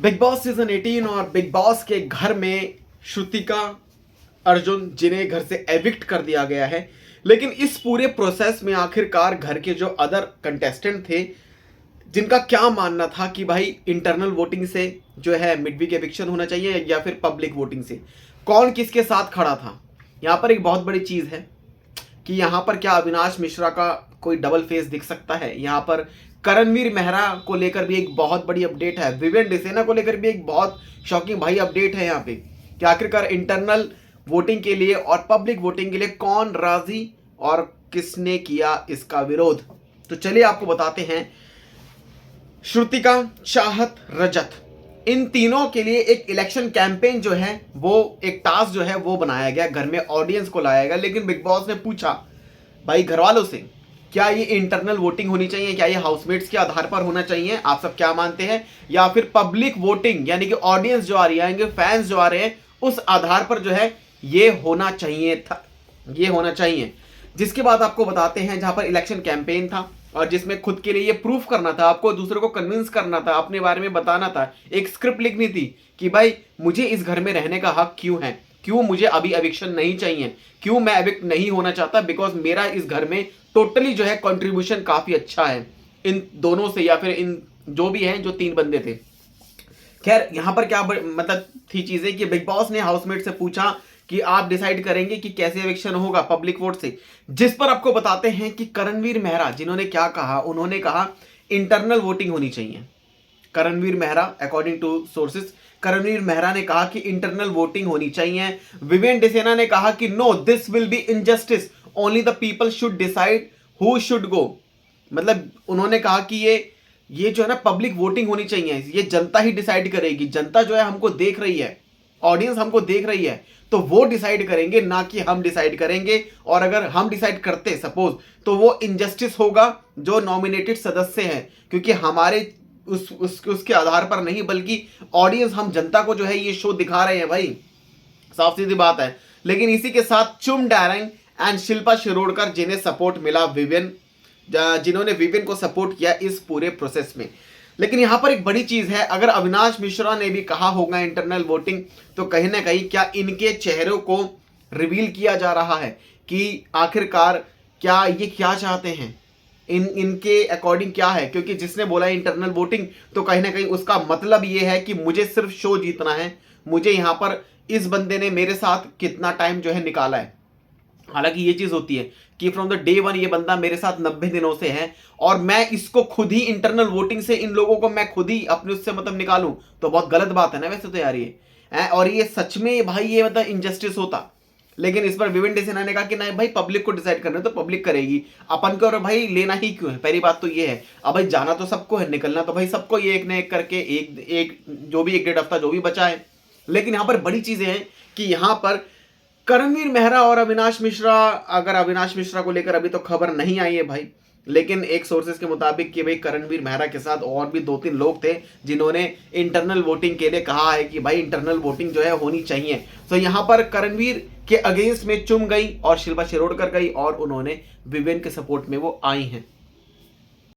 Big boss season 18 और big boss के घर में श्रुतिका, अर्जुन जिन्हें घर से एविक्ट कर दिया गया है। लेकिन इस पूरे प्रोसेस में आखिरकार घर के जो अदर कंटेस्टेंट थे, जिनका क्या मानना था कि भाई इंटरनल वोटिंग से जो है मिड वीक एविक्शन होना चाहिए या फिर पब्लिक वोटिंग से, कौन किसके साथ खड़ा था। यहाँ पर एक बहुत बड़ी चीज़ है कि यहाँ पर क्या अविनाश मिश्रा का कोई डबल फेस दिख सकता है। यहाँ पर करणवीर मेहरा को लेकर भी एक बहुत बड़ी अपडेट है, विवेन डिसेना को लेकर भी एक बहुत शॉकिंग भाई अपडेट है यहाँ पे कि आखिरकार इंटरनल वोटिंग के लिए और पब्लिक वोटिंग के लिए कौन राजी और किसने किया इसका विरोध। तो चलिए आपको बताते हैं। श्रुतिका, चाहत, रजत, इन तीनों के लिए एक इलेक्शन कैंपेन जो है वो एक टास्क जो है वो बनाया गया, घर में ऑडियंस को लाया गया। लेकिन बिग बॉस ने पूछा भाई घर वालों से, क्या ये इंटरनल वोटिंग होनी चाहिए, क्या ये हाउसमेट्स के आधार पर होना चाहिए, आप सब क्या मानते हैं, या फिर पब्लिक वोटिंग यानी कि ऑडियंस जो आ रही है, फैंस जो आ रहे हैं उस आधार पर जो है ये होना चाहिए था, ये होना चाहिए। जिसके बाद आपको बताते हैं जहां पर इलेक्शन कैंपेन था और जिसमें खुद के लिए ये प्रूफ करना था, आपको दूसरों को कन्विंस करना था, अपने बारे में बताना था, एक स्क्रिप्ट लिखनी थी कि भाई मुझे इस घर में रहने का हक क्यों है, क्यों मुझे अभी एविक्शन नहीं चाहिए, क्यों मैं एविक्ट नहीं होना चाहता, बिकॉज मेरा इस घर में टोटली जो है कंट्रीब्यूशन काफी अच्छा है इन दोनों से, या फिर इन जो भी हैं जो तीन बंदे थे। खैर यहां पर क्या मतलब थी चीजें कि बिग बॉस ने हाउसमेट से पूछा कि आप डिसाइड करेंगे कि कैसे एविक्शन होगा पब्लिक वोट से, जिस पर आपको बताते हैं कि करणवीर मेहरा जिन्होंने क्या कहा, उन्होंने कहा इंटरनल वोटिंग होनी चाहिए। Karanveer Mehra, according to sources, Karanveer Mehra ने कहा कि इंटरनल वोटिंग होनी चाहिए। विवेन डिसेना ने कहा कि no, this will be injustice, only the people should decide who should go. मतलब उन्होंने कहा कि ये जो है ना पब्लिक वोटिंग होनी चाहिए, ये जनता ही डिसाइड करेगी, जनता जो है हमको देख रही है, ऑडियंस हमको देख रही है, तो वो डिसाइड करेंगे, ना कि हम डिसाइड करेंगे। और अगर हम डिसाइड करते सपोज, तो वो इनजस्टिस होगा जो नॉमिनेटेड सदस्य हैं, क्योंकि हमारे उसके आधार पर नहीं, बल्कि ऑडियंस, हम जनता को जो है ये शो दिखा रहे हैं भाई, साफ सीधी बात है। लेकिन इसी के साथ चुम डारंग एंड शिल्पा शिरोडकर जिन्हें सपोर्ट मिला, विवेन, जिन्होंने विवेन को सपोर्ट किया इस पूरे प्रोसेस में। लेकिन यहां पर एक बड़ी चीज है, अगर अविनाश मिश्रा ने भी कहा होगा इंटरनल वोटिंग, तो कहीं ना कहीं क्या इनके चेहरों को रिवील किया जा रहा है कि आखिरकार क्या ये क्या चाहते हैं, इनके अकॉर्डिंग क्या है। क्योंकि जिसने बोला इंटरनल वोटिंग, तो कहीं ना कहीं उसका मतलब ये है कि मुझे सिर्फ शो जीतना है, मुझे यहां पर इस बंदे ने मेरे साथ कितना टाइम जो है निकाला है। हालांकि ये चीज होती है कि फ्रॉम द डे वन ये बंदा मेरे साथ 90 दिनों से है और मैं इसको खुद ही इंटरनल वोटिंग से, इन लोगों को मैं खुद ही अपने उससे मतलब निकालूं, तो बहुत गलत बात है ना वैसे तो यार ये और ये सच में भाई ये मतलब इनजस्टिस होता। लेकिन इस पर विवेन डिसेना ने कहा कि नहीं भाई, पब्लिक को डिसाइड करना है तो पब्लिक करेगी, अपन को और भाई लेना ही क्यों है। पहली बात तो ये है, अब भाई जाना तो सबको है, निकलना तो भाई सबको, ये एक न एक करके एक जो भी 1-1.5 हफ्ता जो भी बचा है। लेकिन यहाँ पर बड़ी चीजें हैं कि यहाँ पर करणवीर मेहरा और अविनाश मिश्रा, अगर अविनाश मिश्रा को लेकर अभी तो खबर नहीं आई है भाई, लेकिन एक सोर्सेज के मुताबिक कि भाई करणवीर मेहरा के साथ और भी 2-3 लोग थे जिन्होंने इंटरनल वोटिंग के लिए कहा है कि भाई इंटरनल वोटिंग जो है होनी चाहिए। तो यहाँ पर करणवीर के अगेंस्ट में चुम गई और शिल्पा शिरोडकर गई और उन्होंने विवेन के सपोर्ट में वो आई हैं।